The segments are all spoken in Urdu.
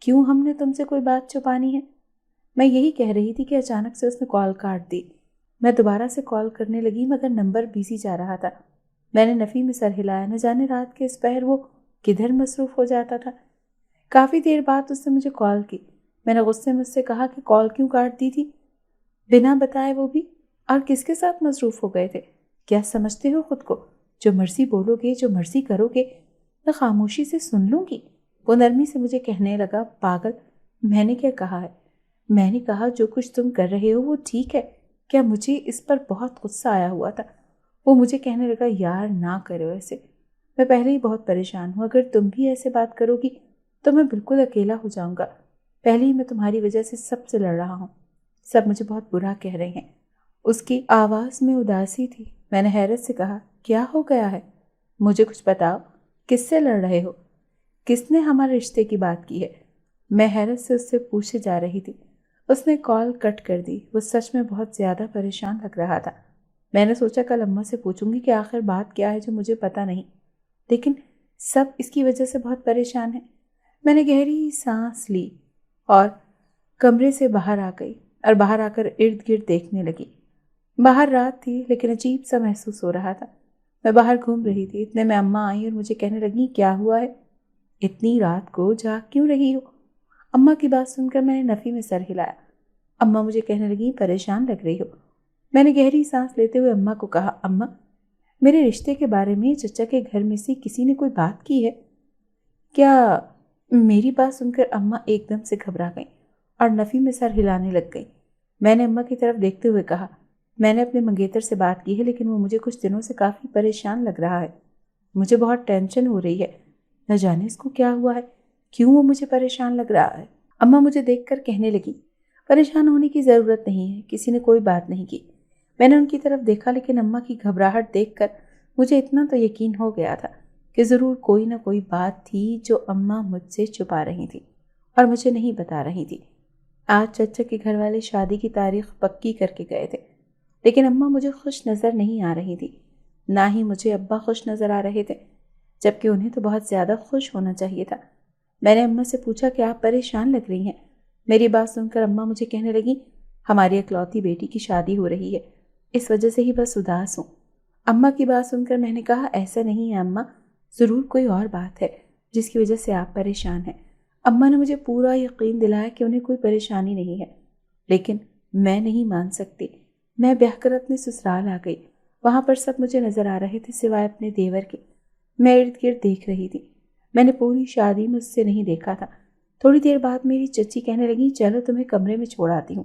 کیوں ہم نے تم سے کوئی بات چھپانی ہے؟ میں یہی کہہ رہی تھی کہ اچانک سے اس نے کال کاٹ دی۔ میں دوبارہ سے کال کرنے لگی مگر نمبر بزی جا رہا تھا۔ میں نے نفی میں سر ہلایا، نہ جانے رات کے اس پہر وہ کدھر مصروف ہو جاتا تھا۔ کافی دیر بعد اس نے مجھے کال کی۔ میں نے غصے میں اس سے کہا کہ کال کیوں کاٹ دی تھی بنا بتائے، وہ بھی، اور کس کے ساتھ مصروف ہو گئے تھے؟ کیا سمجھتے ہو خود کو؟ جو مرضی بولو گے، جو مرضی کرو گے، میں خاموشی سے سن لوں گی۔ وہ نرمی سے مجھے کہنے لگا، پاگل، میں نے کیا کہا ہے؟ میں نے کہا جو کچھ تم کر رہے ہو وہ ٹھیک ہے کیا؟ مجھے اس پر بہت غصہ آیا ہوا تھا۔ وہ مجھے کہنے لگا، یار نہ کرو ایسے، میں پہلے ہی بہت پریشان ہوں، اگر تم بھی ایسے بات کرو گی تو میں بالکل اکیلا ہو جاؤں گا۔ پہلے ہی میں تمہاری وجہ سے سب سے لڑ رہا ہوں، سب مجھے بہت برا کہہ رہے ہیں۔ اس کی آواز میں اداسی تھی۔ میں نے حیرت سے کہا، کیا ہو گیا ہے؟ مجھے کچھ بتاؤ، کس سے لڑ رہے ہو؟ کس نے ہمارے رشتے کی بات کی ہے؟ میں حیرت سے اس سے پوچھے جا رہی تھی۔ اس نے کال کٹ کر دی۔ وہ سچ میں بہت زیادہ پریشان لگ رہا تھا۔ میں نے سوچا کل اماں سے پوچھوں گی کہ آخر بات کیا ہے جو مجھے پتہ نہیں، لیکن سب اس کی وجہ سے بہت پریشان ہیں۔ میں نے گہری سانس لی اور کمرے سے باہر آ گئی اور باہر آ کر ارد گرد دیکھنے لگی۔ باہر رات تھی لیکن عجیب سا محسوس ہو رہا تھا۔ میں باہر گھوم رہی تھی، اتنے میں اماں آئیں اور مجھے کہنے لگیں، کیا ہوا ہے؟ اتنی رات کو جاگ کیوں رہی ہو؟ اماں کی بات سن کر میں نے نفی میں سر ہلایا۔ اماں مجھے کہنے لگیں، پریشان لگ رہی ہو۔ میں نے گہری سانس لیتے ہوئے اماں کو کہا، اماں، میرے رشتے کے بارے میں چچا کے گھر میں سے کسی نے کوئی بات کی ہے کیا؟ میری بات سن کر اماں ایک دم سے گھبرا گئیں اور نفی میں سر ہلانے لگ گئیں۔ میں نے اماں کی طرف دیکھتے ہوئے کہا، میں نے اپنے منگیتر سے بات کی ہے لیکن وہ مجھے کچھ دنوں سے کافی پریشان لگ رہا ہے۔ مجھے بہت ٹینشن ہو رہی ہے، نہ جانے اس کو کیا ہوا ہے، کیوں وہ مجھے پریشان لگ رہا ہے۔ اماں مجھے دیکھ کر کہنے لگی، پریشان ہونے کی ضرورت نہیں ہے، کسی نے کوئی بات نہیں کی۔ میں نے ان کی طرف دیکھا لیکن اماں کی گھبراہٹ دیکھ کر مجھے اتنا تو یقین ہو گیا تھا کہ ضرور کوئی نہ کوئی بات تھی جو اماں مجھ سے چھپا رہی تھی اور مجھے نہیں بتا رہی تھی۔ آج چچا کے گھر والے شادی کی تاریخ پکی کر کے گئے تھے، لیکن اماں مجھے خوش نظر نہیں آ رہی تھی، نہ ہی مجھے ابا خوش نظر آ رہے تھے، جبکہ انہیں تو بہت زیادہ خوش ہونا چاہیے تھا۔ میں نے اماں سے پوچھا کہ آپ پریشان لگ رہی ہیں۔ میری بات سن کر اماں مجھے کہنے لگیں، ہماری اکلوتی بیٹی کی شادی ہو رہی ہے، اس وجہ سے ہی بس اداس ہوں۔ اماں کی بات سن کر میں نے کہا، ایسا نہیں ہے اماں، ضرور کوئی اور بات ہے جس کی وجہ سے آپ پریشان ہیں۔ اماں نے مجھے پورا یقین دلایا کہ انہیں کوئی پریشانی نہیں ہے، لیکن میں نہیں مان سکتی۔ میں بیاہ کر اپنے سسرال آ گئی، وہاں پر سب مجھے نظر آ رہے تھے سوائے اپنے دیور کے۔ میں ارد گرد دیکھ رہی تھی، میں نے پوری شادی میں اس سے نہیں دیکھا تھا۔ تھوڑی دیر بعد میری چچی کہنے لگی، چلو تمہیں کمرے میں چھوڑ آتی ہوں۔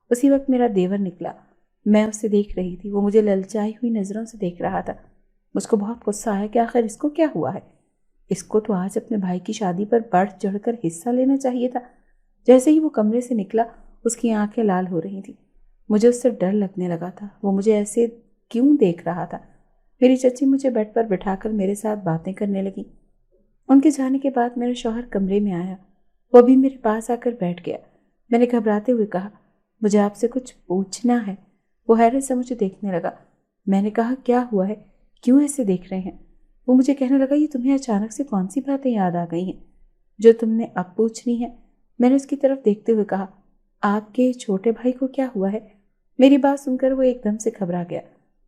اسی وقت میرا دیور نکلا۔ میں اسے دیکھ رہی تھی، وہ مجھے للچائی ہوئی نظروں سے دیکھ رہا تھا۔ مجھ کو بہت غصہ آیا کہ آخر اس کو کیا ہوا ہے؟ اس کو تو آج اپنے بھائی کی شادی پر بڑھ چڑھ کر حصہ لینا چاہیے تھا۔ جیسے ہی وہ کمرے سے نکلا اس کی آنکھیں لال ہو رہی تھیں۔ مجھے اس سے ڈر لگنے لگا تھا، وہ مجھے ایسے کیوں دیکھ رہا تھا؟ میری چچی مجھے بیڈ پر بٹھا کر میرے ساتھ باتیں کرنے لگی۔ ان کے جانے کے بعد میرا شوہر کمرے میں آیا، وہ بھی میرے پاس آ کر بیٹھ گیا۔ میں نے گھبراتے ہوئے کہا، مجھے آپ سے کچھ پوچھنا ہے۔ وہ حیرت سے مجھے دیکھنے لگا۔ میں نے کہا، کیا ہوا ہے، کیوں ایسے دیکھ رہے ہیں؟ وہ مجھے کہنے لگا، یہ تمہیں اچانک سے کون سی باتیں یاد آ گئی ہیں جو تم نے اب پوچھنی ہے؟ میں نے اس کی طرف دیکھتے ہوئے کہا، آپ کے چھوٹے بھائی کو کیا ہوا ہے؟ میری بات سن کر وہ ایک دم سے گھبرا گیا،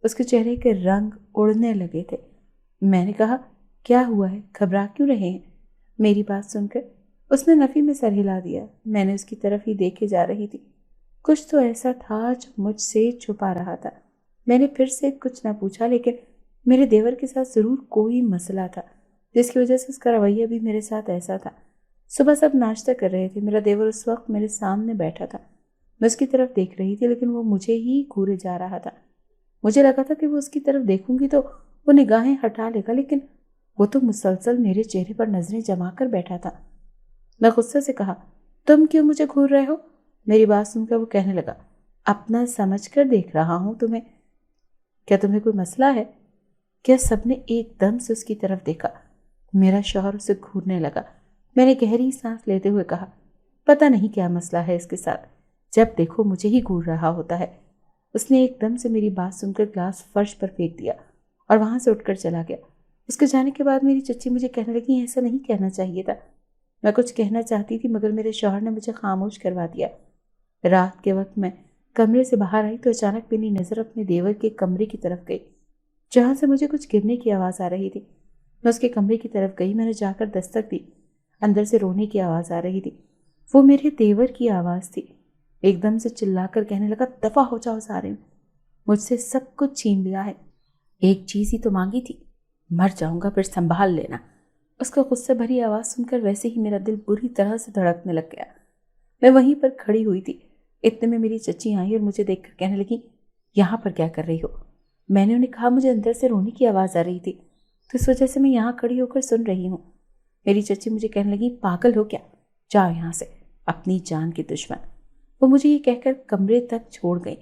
اس کے چہرے کے رنگ اڑنے لگے تھے۔ میں نے کہا، کیا ہوا ہے، گھبرا کیوں رہے ہیں؟ میری بات سن کر اس نے نفی میں سر ہلا دیا۔ میں نے اس کی طرف ہی دیکھے جا رہی تھی۔ کچھ تو ایسا تھا جو مجھ سے چھپا رہا تھا۔ میں نے پھر سے کچھ نہ پوچھا، لیکن میرے دیور کے ساتھ ضرور کوئی مسئلہ تھا جس کی وجہ سے اس کا رویہ بھی میرے ساتھ ایسا تھا۔ صبح سب ناشتہ کر رہے تھے، میرا دیور اس وقت میرے سامنے بیٹھا تھا۔ میں اس کی طرف دیکھ رہی تھی لیکن وہ مجھے ہی گھورے جا رہا تھا۔ مجھے لگا تھا کہ وہ اس کی طرف دیکھوں گی تو وہ نگاہیں ہٹا لے گا، لیکن وہ تو مسلسل میرے چہرے پر نظریں جما کر بیٹھا تھا۔ میں غصے سے کہا، تم کیوں مجھے گھور رہے ہو؟ میری بات سن کر وہ کہنے لگا، اپنا سمجھ کر دیکھ رہا ہوں تمہیں۔ کیا تمہیں کوئی مسئلہ ہے؟ کیا سب نے ایک دم سے اس کی طرف دیکھا؟ میرا شوہر اسے گھورنے لگا۔ میں نے گہری سانس لیتے ہوئے کہا، پتہ نہیں کیا مسئلہ ہے اس کے ساتھ، جب دیکھو مجھے ہی گھور رہا ہوتا ہے۔ اس نے ایک دم سے میری بات سن کر گلاس فرش پر پھینک دیا اور وہاں سے اٹھ کر چلا گیا۔ اس کے جانے کے بعد میری چچی مجھے کہنے لگی، ایسا نہیں کہنا چاہیے تھا، میں کچھ کہنا چاہتی تھی مگر میرے شوہر نے مجھے خاموش کروا دیا۔ رات کے وقت میں کمرے سے باہر آئی تو اچانک میری نظر اپنے دیور کے کمرے کی طرف گئی جہاں سے مجھے کچھ گرنے کی آواز آ رہی تھی۔ میں اس کے کمرے کی طرف گئی، میں نے جا کر دستک دی۔ اندر سے رونے کی آواز آ رہی تھی۔ وہ میرے دیور کی آواز تھی۔ ایک دم سے چلا کر کہنے لگا، دفع ہو جاؤ سارے، مجھ سے سب کچھ چھین لیا ہے، ایک چیز ہی تو مانگی تھی، مر جاؤں گا پھر سنبھال لینا۔ اس کا غصے بھری آواز سن کر ویسے ہی میرا دل بری طرح سے دھڑکنے لگ گیا۔ میں وہیں پر کھڑی ہوئی تھی، اتنے میں میری چچی آئی اور مجھے دیکھ کر کہنے لگی، یہاں پر کیا کر رہی ہو؟ میں نے انہیں کہا، مجھے اندر سے رونے کی آواز آ رہی تھی تو اس وجہ سے میں یہاں کھڑی ہو کر سن رہی ہوں۔ میری چچی مجھے کہنے لگی، پاگل ہو کیا، جاؤ یہاں سے، اپنی جان کی دشمن۔ وہ مجھے یہ کہہ کر کمرے تک چھوڑ گئی۔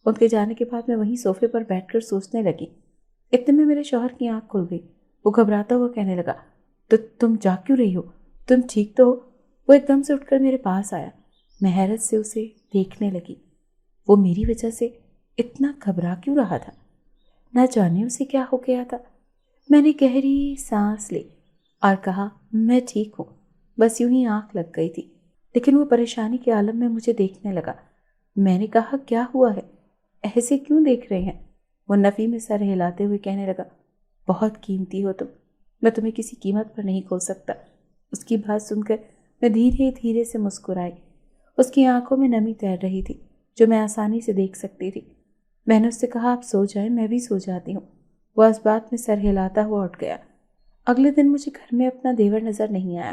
ان کے جانے کے بعد میں وہیں صوفے پر بیٹھ کر سوچنے لگی۔ اتنے میں میرے شوہر کی آنکھ کھل گئی۔ وہ گھبراتا ہوا کہنے لگا، تو تم جاگ کیوں رہی ہو؟ تم ٹھیک تو ہو؟ وہ ایک دم سے اٹھ کر میرے پاس آیا۔ میں حیرت سے اسے دیکھنے لگی۔ وہ میری وجہ سے اتنا گھبرا کیوں رہا تھا؟ نہ جانے اسے کیا ہو گیا تھا۔ میں نے گہری سانس لی اور کہا، میں ٹھیک ہوں، بس یوں ہی آنکھ لگ گئی تھی۔ لیکن وہ پریشانی کے عالم میں مجھے دیکھنے لگا۔ میں نے کہا، کیا ہوا ہے؟ ایسے کیوں دیکھ رہے ہیں؟ وہ نفی میں سر ہلاتے ہوئے کہنے لگا، بہت قیمتی ہو تم، میں تمہیں کسی قیمت پر نہیں کھو سکتا۔ اس کی بات سن کر میں دھیرے دھیرے سے مسکرائی۔ اس کی آنکھوں میں نمی تیر رہی تھی جو میں آسانی سے دیکھ سکتی تھی۔ میں نے اس سے کہا، آپ سو جائیں، میں بھی سو جاتی ہوں۔ وہ اس بات میں سر ہلاتا ہوا اٹھ گیا۔ اگلے دن مجھے گھر میں اپنا دیور نظر نہیں آیا۔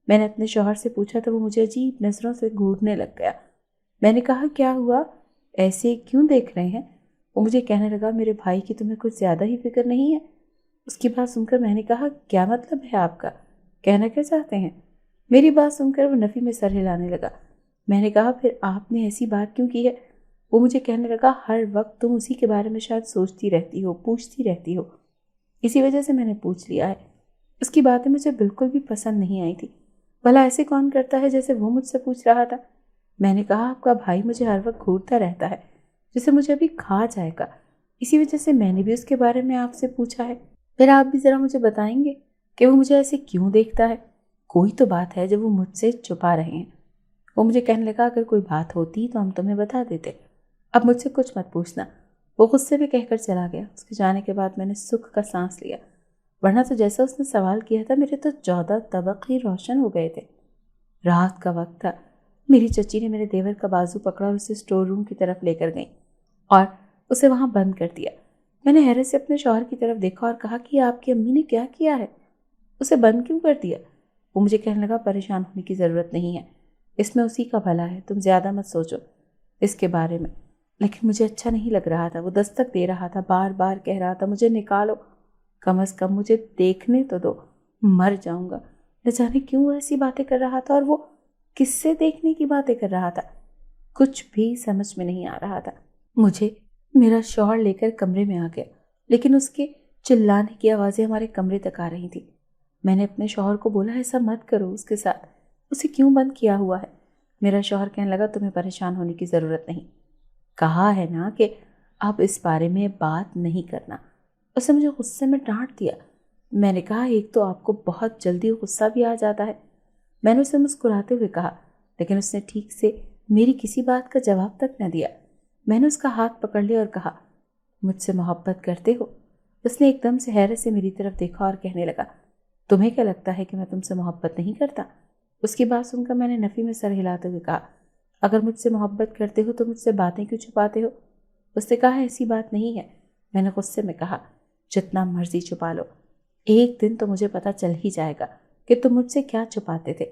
میں نے اپنے شوہر سے پوچھا تو وہ مجھے عجیب نظروں سے گھورنے لگ گیا۔ میں نے کہا، کیا ہوا؟ ایسے کیوں دیکھ رہے ہیں؟ وہ مجھے کہنے لگا، میرے بھائی کی تمہیں کچھ زیادہ ہی فکر نہیں ہے؟ اس کی بات سن کر میں نے کہا، کیا مطلب ہے آپ کا؟ کہنا کیا چاہتے ہیں؟ میری بات سن کر وہ نفی میں سر ہلانے لگا۔ میں نے کہا، پھر آپ نے ایسی بات کیوں کی ہے؟ وہ مجھے کہنے لگا، ہر وقت تم اسی کے بارے میں شاید سوچتی رہتی ہو، پوچھتی رہتی ہو، اسی وجہ سے میں نے پوچھ لیا ہے۔ اس کی باتیں مجھے بالکل بھی پسند نہیں آئی تھی۔ بھلا ایسے کون کرتا ہے جیسے وہ مجھ سے پوچھ رہا تھا؟ میں نے کہا، آپ کا بھائی مجھے ہر وقت گھورتا رہتا ہے جسے مجھے ابھی کھا جائے گا، اسی وجہ سے میں نے بھی اس کے بارے میں آپ سے پوچھا ہے۔ پھر آپ بھی ذرا مجھے بتائیں گے کہ وہ مجھے ایسے کیوں دیکھتا ہے؟ کوئی تو بات ہے جو وہ مجھ سے چھپا رہے ہیں۔ وہ مجھے کہنے لگا، اگر کوئی بات ہوتی تو ہم تمہیں بتا دیتے، اب مجھ سے کچھ مت پوچھنا۔ وہ غصے میں کہہ کر چلا گیا۔ اس کے جانے کے بعد میں نے سکھ کا سانس لیا، ورنہ تو جیسا اس نے سوال کیا تھا میرے تو 14 طبق ہی روشن ہو گئے تھے۔ رات کا وقت تھا۔ میری چچی نے میرے دیور کا بازو پکڑا اور اسے اسٹور روم کی طرف لے کر گئی اور اسے وہاں بند کر دیا۔ میں نے حیرت سے اپنے شوہر کی طرف دیکھا اور کہا کہ آپ کی امی نے کیا کیا ہے؟ اسے بند کیوں کر دیا؟ وہ مجھے کہنے لگا، پریشان ہونے کی ضرورت نہیں ہے، اس میں اسی کا بھلا ہے، تم زیادہ مت سوچو اس کے بارے میں۔ لیکن مجھے اچھا نہیں لگ رہا تھا۔ وہ دستک دے رہا تھا، بار بار کہہ رہا تھا، مجھے نکالو، کم از کم مجھے دیکھنے تو دو، مر جاؤں گا۔ نہ جانے کیوں ایسی باتیں کر رہا تھا اور وہ کس سے دیکھنے کی باتیں کر رہا تھا؟ کچھ بھی سمجھ میں نہیں آ رہا تھا۔ مجھے میرا شوہر لے کر کمرے میں آ گیا، لیکن اس کے چلانے کی آوازیں ہمارے کمرے تک آ رہی تھیں۔ میں نے اپنے شوہر کو بولا، ایسا مت کرو اس کے ساتھ، اسے کیوں بند کیا ہوا ہے؟ میرا شوہر کہنے لگا، تمہیں پریشان ہونے کی ضرورت نہیں، کہا ہے نا کہ اب اس بارے میں بات نہیں کرنا۔ اس نے مجھے غصے میں ڈانٹ دیا۔ میں نے کہا، ایک تو آپ کو بہت جلدی غصہ بھی آ جاتا ہے۔ میں نے اسے مسکراتے ہوئے کہا، لیکن اس نے ٹھیک سے میری کسی بات کا جواب تک نہ دیا۔ میں نے اس کا ہاتھ پکڑ لیا اور کہا، مجھ سے محبت کرتے ہو؟ اس نے ایک دم سے حیرت سے میری طرف دیکھا اور کہنے لگا، تمہیں کیا لگتا ہے کہ میں تم سے محبت نہیں کرتا؟ اس کی بات سن کر میں نے نفی میں سر ہلاتے ہوئے کہا، اگر مجھ سے محبت کرتے ہو تو مجھ سے باتیں کیوں چھپاتے ہو؟ اس نے کہا، ایسی بات نہیں ہے۔ میں نے غصے میں کہا، جتنا مرضی چھپا لو، ایک دن تو مجھے پتا چل ہی جائے گا کہ تم مجھ سے کیا چھپاتے تھے۔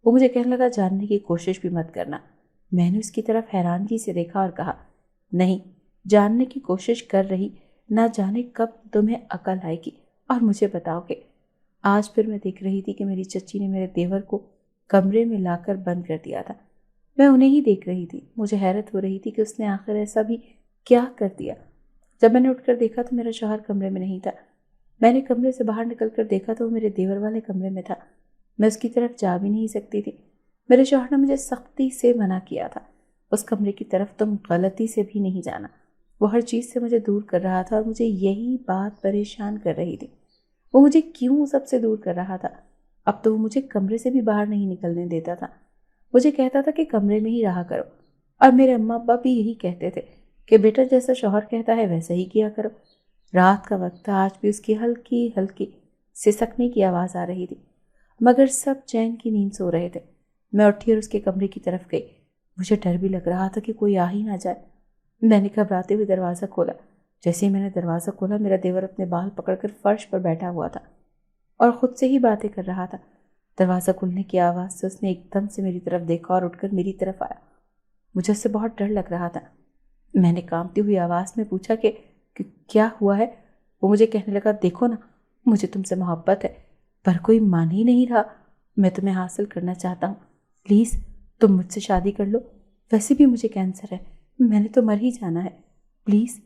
وہ مجھے کہنے لگا، جاننے کی کوشش بھی مت کرنا۔ میں نے اس کی طرف حیرانگی سے دیکھا اور کہا، نہیں، جاننے کی کوشش کر رہی، نہ جانے کب تمہیں عقل آئے گی اور مجھے بتاؤ گے۔ آج پھر میں دیکھ رہی تھی کہ میری چچی نے میرے دیور کو کمرے میں لا کر بند کر دیا تھا۔ میں انہیں ہی دیکھ رہی تھی۔ مجھے حیرت ہو رہی تھی کہ اس نے آخر ایسا بھی کیا کر دیا۔ جب میں نے اٹھ کر دیکھا تو میرا شوہر کمرے میں نہیں تھا۔ میں نے کمرے سے باہر نکل کر دیکھا تو وہ میرے دیور والے کمرے میں تھا۔ میں اس کی طرف جا بھی نہیں سکتی تھی۔ میرے شوہر نے مجھے سختی سے منع کیا تھا، اس کمرے کی طرف تم غلطی سے بھی نہیں جانا۔ وہ ہر چیز سے مجھے دور کر رہا تھا اور مجھے یہی بات پریشان کر رہی تھی۔ وہ مجھے کیوں سب سے دور کر رہا تھا؟ اب تو وہ مجھے کمرے سے بھی باہر نہیں نکلنے دیتا تھا، مجھے کہتا تھا کہ کمرے میں ہی رہا کرو، اور میرے اماں ابا بھی یہی کہتے تھے کہ بیٹا جیسا شوہر کہتا ہے ویسا ہی کیا کرو۔ رات کا وقت تھا، آج بھی اس کی ہلکی ہلکی سسکنے کی آواز آ رہی تھی، مگر سب چین کی نیند سو رہے تھے۔ میں اٹھی اور اس کے کمرے کی طرف گئی، مجھے ڈر بھی لگ رہا تھا کہ کوئی آ ہی نہ جائے۔ میں نے گھبراتے ہوئے دروازہ کھولا۔ جیسے ہی میں نے دروازہ کھولا، میرا دیور اپنے بال پکڑ کر فرش پر بیٹھا ہوا تھا اور خود سے ہی باتیں کر رہا تھا۔ دروازہ کھلنے کی آواز سے اس نے ایک دم سے میری طرف دیکھا اور اٹھ کر میری طرف آیا۔ مجھے اس سے بہت ڈر لگ رہا تھا۔ میں نے کانپتی ہوئی آواز میں پوچھا کہ کیا ہوا ہے؟ وہ مجھے کہنے لگا، دیکھو نا، مجھے تم سے محبت ہے، پر کوئی مان ہی نہیں رہا۔ میں تمہیں حاصل کرنا چاہتا ہوں، پلیز تم مجھ سے شادی کر لو۔ ویسے بھی مجھے کینسر ہے، میں نے تو مر ہی جانا ہے، پلیز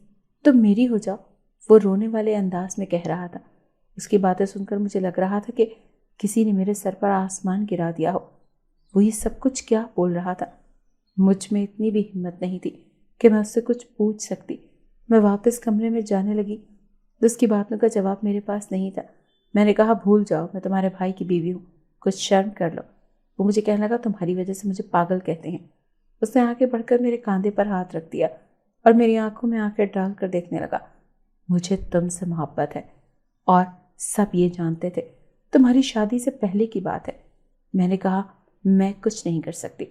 تم میری ہو جاؤ۔ وہ رونے والے انداز میں کہہ رہا تھا۔ اس کی باتیں سن کر مجھے لگ رہا تھا کہ کسی نے میرے سر پر آسمان گرا دیا ہو۔ وہ یہ سب کچھ کیا بول رہا تھا؟ مجھ میں اتنی بھی ہمت نہیں تھی کہ میں اس سے کچھ پوچھ سکتی۔ میں واپس کمرے میں جانے لگی، اس کی باتوں کا جواب میرے پاس نہیں تھا۔ میں نے کہا، بھول جاؤ، میں تمہارے بھائی کی بیوی ہوں، کچھ شرم کر لو۔ وہ مجھے کہنے لگا، تمہاری وجہ سے مجھے پاگل کہتے ہیں۔ اس نے آگے بڑھ کر میرے کاندھے پر ہاتھ رکھ دیا اور میری آنکھوں میں آنکھیں ڈال کر دیکھنے لگا۔ مجھے تم سے محبت ہے اور سب یہ جانتے تھے، تمہاری شادی سے پہلے کی بات ہے۔ میں نے کہا، میں کچھ نہیں کر سکتی۔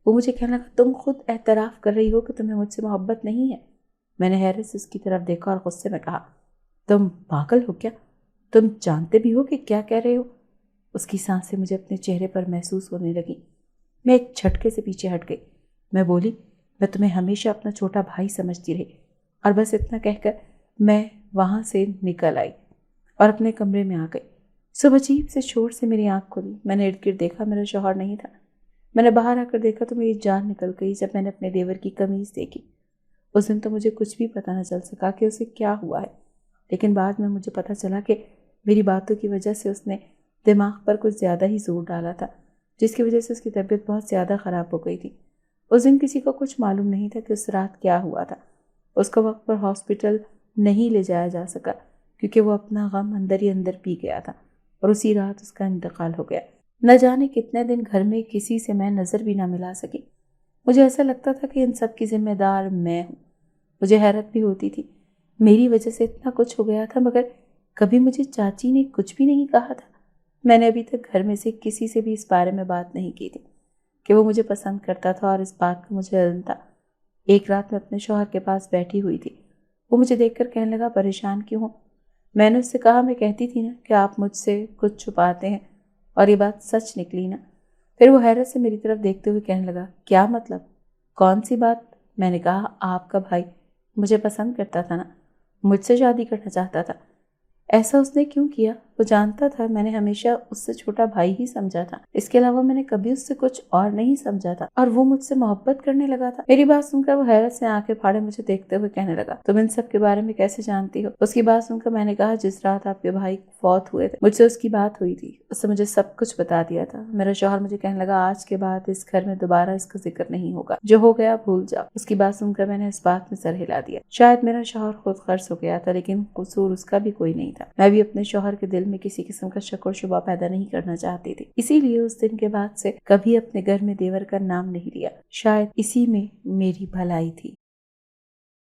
وہ مجھے کہنے لگا، تم خود اعتراف کر رہی ہو کہ تمہیں مجھ سے محبت نہیں ہے۔ میں نے حیرت سے اس کی طرف دیکھا اور غصے میں کہا، تم پاگل ہو کیا؟ تم جانتے بھی ہو کہ کیا کہہ رہے ہو؟ اس کی سانسیں مجھے اپنے چہرے پر محسوس ہونے لگی۔ میں ایک جھٹکے سے پیچھے ہٹ گئی۔ میں بولی، میں تمہیں ہمیشہ اپنا چھوٹا بھائی سمجھتی رہی۔ اور بس اتنا کہہ کر میں وہاں سے نکل آئی اور اپنے کمرے میں آ گئی۔ صبح عجیب سے شور سے میری آنکھ کھلی۔ میں نے ارد گرد دیکھا، میرا شوہر نہیں تھا۔ میں نے باہر آ کر دیکھا تو میری جان نکل گئی جب میں نے اپنے دیور کی قمیض دیکھی۔ اس دن تو مجھے کچھ بھی پتہ نہ چل سکا کہ اسے کیا ہوا ہے، لیکن بعد میں مجھے پتہ چلا کہ میری باتوں کی وجہ سے اس نے دماغ پر کچھ زیادہ ہی زور ڈالا تھا، جس کی وجہ سے اس کی طبیعت بہت زیادہ خراب ہو گئی تھی۔ اس دن کسی کو کچھ معلوم نہیں تھا کہ اس رات کیا ہوا تھا۔ اس کو وقت پر ہاسپٹل نہیں لے جایا جا سکا کیونکہ وہ اپنا غم اندر ہی اندر پی گیا تھا اور اسی رات اس کا انتقال ہو گیا۔ نہ جانے کتنے دن گھر میں کسی سے میں نظر بھی نہ ملا سکی۔ مجھے ایسا لگتا تھا کہ ان سب کی ذمہ دار میں ہوں۔ مجھے حیرت بھی ہوتی تھی، میری وجہ سے اتنا کچھ ہو گیا تھا، مگر کبھی مجھے چاچی نے کچھ بھی نہیں کہا تھا۔ میں نے ابھی تک گھر میں سے کسی سے بھی اس بارے میں بات نہیں کی تھی کہ وہ مجھے پسند کرتا تھا اور اس بات کا مجھے علم تھا۔ ایک رات میں اپنے شوہر کے پاس بیٹھی ہوئی تھی، وہ مجھے دیکھ کر کہنے لگا، پریشان کیوں ہو؟ میں نے اس سے کہا، میں کہتی تھی نا کہ آپ مجھ سے کچھ چھپاتے ہیں، اور یہ بات سچ نکلی نا۔ پھر وہ حیرت سے میری طرف دیکھتے ہوئے کہنے لگا، کیا مطلب؟ کون سی بات؟ میں نے کہا، آپ کا بھائی مجھے پسند کرتا تھا نا، مجھ سے شادی کرنا چاہتا تھا۔ ایسا اس نے کیوں کیا؟ وہ جانتا تھا میں نے ہمیشہ اس سے چھوٹا بھائی ہی سمجھا تھا، اس کے علاوہ میں نے کبھی اس سے کچھ اور نہیں سمجھا تھا، اور وہ مجھ سے محبت کرنے لگا تھا۔ میری بات سن کر وہ حیرت سے آنکھیں پھاڑے مجھے دیکھتے ہوئے کہنے لگا، تم ان سب کے بارے میں کیسے جانتی ہو؟ اس کی بات سن کر میں نے کہا، جس رات آپ کے بھائی فوت ہوئے تھے مجھ سے اس کی بات ہوئی تھی، اس نے مجھے سب کچھ بتا دیا تھا۔ میرا شوہر مجھے کہنے لگا، آج کے بعد اس گھر میں دوبارہ اس کا ذکر نہیں ہوگا، جو ہو گیا بھول جاؤ۔ اس کی بات سن کر میں نے اس بات میں سر ہلا دیا۔ شاید میرا شوہر خود غرض ہو گیا تھا، لیکن قصور اس کا بھی کوئی نہیں تھا۔ میں بھی اپنے شوہر کے دل میں کسی قسم کا شک اور شبہ پیدا نہیں کرنا چاہتی تھی، اسی لیے اس دن کے بعد سے کبھی اپنے گھر میں دیور کا نام نہیں لیا۔ شاید اسی میں میری بھلائی تھی۔